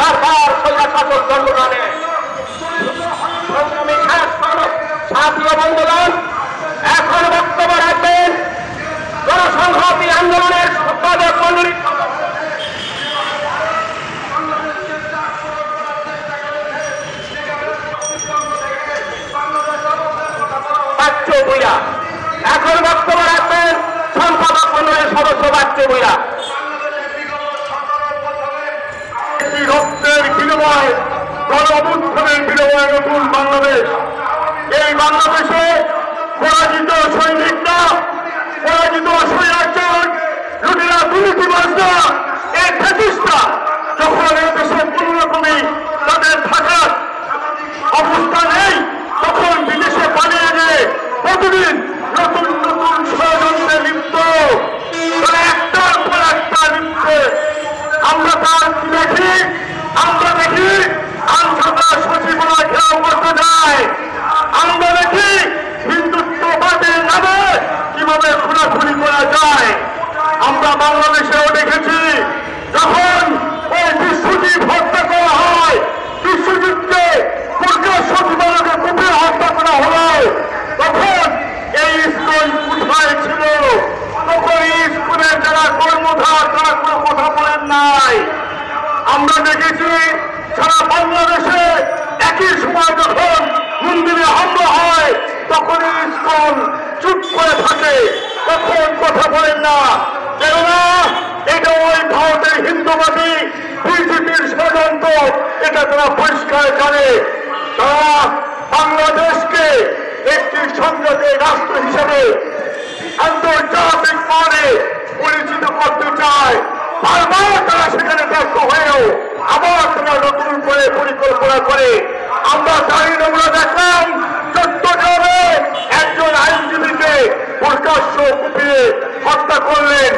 বারবার স্বৈরশাসক জন্মদানে সাথীয় বন্ধুগণ, এখন বক্তব্য রাখবেন জনসংহতি আন্দোলনের সম্পাদক মণ্ডলী বাচ্চু ভূঁইয়া। এখন বক্তব্য রাখবেন সম্পাদক মণ্ডলীর সদস্য বাচ্চু ভূঁইয়া। রক্তের বিনিময়, গণ-অভ্যুত্থানের বিনিময় নতুন বাংলাদেশ। এই বাংলাদেশে পরাজিত সৈনিকরা, পরাজিত স্বৈরাচার, লুটেরা, দুর্নীতিবাজরা, এই ফ্যাসিস্টরা যখন এই দেশে কোন রকমই তাদের থাকার অবস্থা নেই, তখন বিদেশে পালিয়ে গিয়ে প্রতিদিন নতুন নতুন ষড়যন্ত্রে লিপ্ত, একটার পর একটা লিপ্ত। আমরা তার দেখি, আমরা দেখি আনসার সচিবালয় ঘেরাও করতে যায়, আমরা দেখি হিন্দুত্ববাদের নামে কিভাবে খুনাখুনি করা যায়। আমরা বাংলাদেশেও দেখেছি যখন ওই বিশ্বজিৎ হত্যা করা হয়, বিশ্বজিৎকে কলকাতা সচিবালয়কে কুপিয়ে হত্যা করা হলো, তখন এই স্কুল কোথায় ছিল? তখন এই স্কুলের যারা কর্মধার তারা কোনো কথা বলেন নাই। আমরা দেখেছি সারা বাংলাদেশে একই সময় যখন মন্দিরে হামলা হয় তখন এই স্কুল চুপ করে থাকে, তখন কথা বলেন না। কেননা এটা ওই ভারতের হিন্দুবাদী বিজেপির ষড়যন্ত্র, এটা তারা পরিষ্কার জানে। তারা বাংলাদেশকে একটি সংযত রাষ্ট্র হিসেবে আন্তর্জাতিক মানে পরিচিত করতে চায়। বারবার তারা সেখানে ব্যর্থ হয়েও আবার তারা নতুন করে পরিকল্পনা করে। আমরা জানি, আমরা দেখলাম চট্টগ্রামে একজন আইনজীবীকে প্রকাশ্য কুপিয়ে হত্যা করলেন।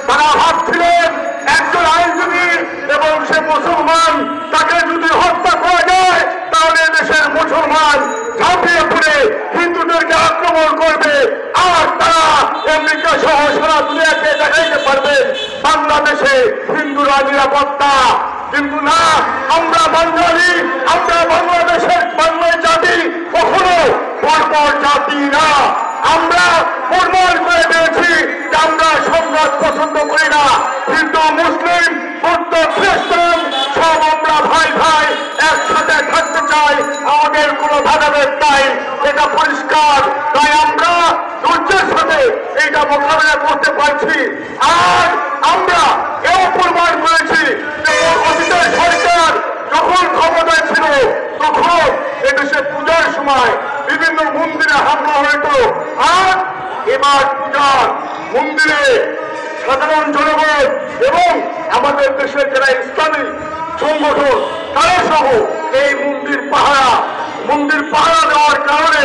তারা ভাবছিলেন একজন আইনজীবী এবং সে মুসলমান, তাকে যদি হত্যা করা যায় তাহলে দেশের মুসলমান ঝাঁপিয়ে পড়ে হিন্দুদেরকে আক্রমণ করবে, আর তারা আমেরিকা সহ সারা দুনিয়াকে দেখাইতে পারবেন বাংলাদেশে হিন্দুরা নিরাপত্তা। কিন্তু না, আমরা বাঙালি, আমরা বাংলাদেশের বাংলা জাতি কখনো বর্বর জাতি না। আমরা প্রমাণ করে দিয়েছি যে আমরা সংঘাত পছন্দ করি না। হিন্দু, মুসলিম, বৌদ্ধ, খ্রিস্টান সব আমরা ভাই ভাই একসাথে থাকতে চাই, আমাদের কোনো ভেদাভেদ নাই, এটা পরিষ্কার। তাই আমরা ধৈর্যের সাথে এইটা মোকাবিলা করতে পারছি। আর আমরা এও প্রমাণ করেছি যে অতীতের সরকার যখন ক্ষমতায় ছিল তখন এদেশে পূজার সময় বিভিন্ন মন্দিরে হামলা হইত, আর এবার পূজার মন্দিরে সাধারণ জনগণ এবং আমাদের দেশের যারা ইসলামী সংগঠন তারা সহ এই মন্দির পাহারা দেওয়ার কারণে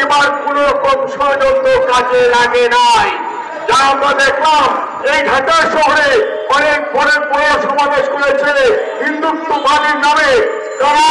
এবার কোন রকম ষড়যন্ত্র কাজে লাগে নাই। যা আমরা দেখলাম এই ঢাকা শহরে অনেক বড় সমাবেশ করেছে হিন্দুত্ববাদীর নামে, তারা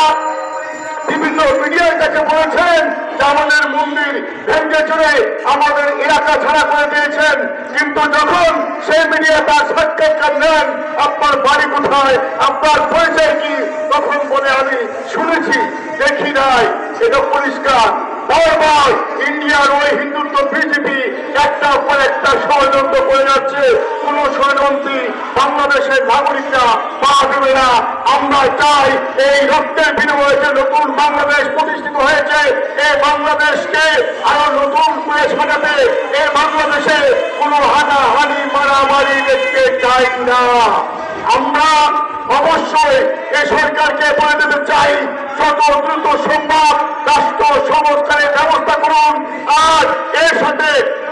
বিভিন্ন মিডিয়ার কাছে বলেছেন যে আমাদের মন্দির ভেঙে চড়ে আমাদের এলাকা ছাড়া করে দিয়েছেন। কিন্তু যখন সেই মিডিয়া তার সাক্ষাৎকার নেন, আপনার বাড়ি কোথায়, আপনার পরিচয় কি, তখন বলে আমি শুনেছি, দেখি নাই। এটা পরিষ্কার। বারবার ইন্ডিয়ার ওই হিন্দুত্ব বিজেপি একটার পর একটা ষড়যন্ত্র করে যাচ্ছে। কোন ষড়যন্ত্রী বাংলাদেশের নাগরিকরা পা দেবে না। আমরা চাই এই রক্তের বিনিময়ে যে নতুন বাংলাদেশ প্রতিষ্ঠিত হয়েছে, এই বাংলাদেশকে আরো নতুন করে সাজাতে, এই বাংলাদেশে কোনো হানাহানি মারামারি দেখতে চাই না। আমরা অবশ্যই এই সরকারকে বলে দিতে চাই, যত দ্রুত সম্ভব রাষ্ট্র সংস্কারের ব্যবস্থা করুন, আর এর সাথে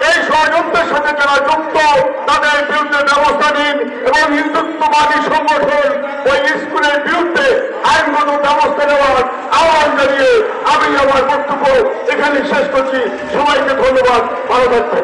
এই ষড়যন্ত্রের সাথে যারা যুক্ত তাদের বিরুদ্ধে ব্যবস্থা নিন, এবং হিন্দুত্ববাদী সংগঠন ওই স্কুলের বিরুদ্ধে আইনগত ব্যবস্থা নেওয়ার আহ্বান জানিয়ে আমি আমার বক্তব্য এখানে শেষ করছি। সবাইকে ধন্যবাদ। ভালো থাকবেন।